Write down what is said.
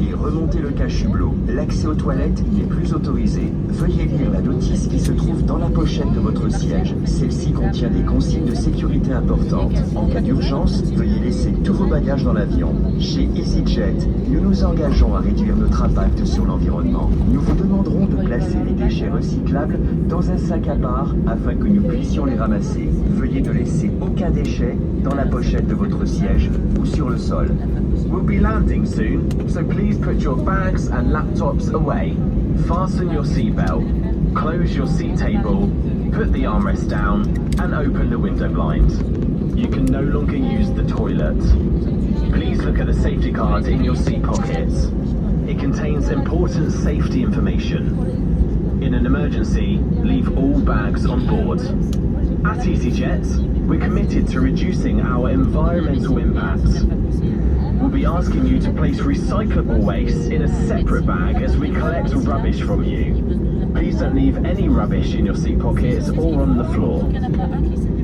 et remontez le cache-hublot. L'accès aux toilettes n'est plus autorisé. Veuillez lire la notice qui se trouve dans la pochette de votre siège. Celle-ci contient des consignes de sécurité importantes. En cas d'urgence, veuillez laisser tous vos bagages dans l'avion. Chez EasyJet, nous nous engageons à réduire notre impact sur l'environnement. Nous vous demanderons de placer les déchets recyclables dans un sac à part afin que nous puissions les ramasser. Veuillez ne laisser aucun déchet dans la pochette de votre siège ou sur le sol. We'll be landing soon, so please put your bags and laptops away. Fasten your seatbelt, close your seat table, put the armrest down, and open the window blinds. You can no longer use the toilet. Please look at the safety card in your seat pockets. It contains important safety information. In an emergency, leave all bags on board. At EasyJet, we're committed to reducing our environmental impacts. We'll be asking you to place recyclable waste in a separate bag as we collect rubbish from you. Please don't leave any rubbish in your seat pockets or on the floor.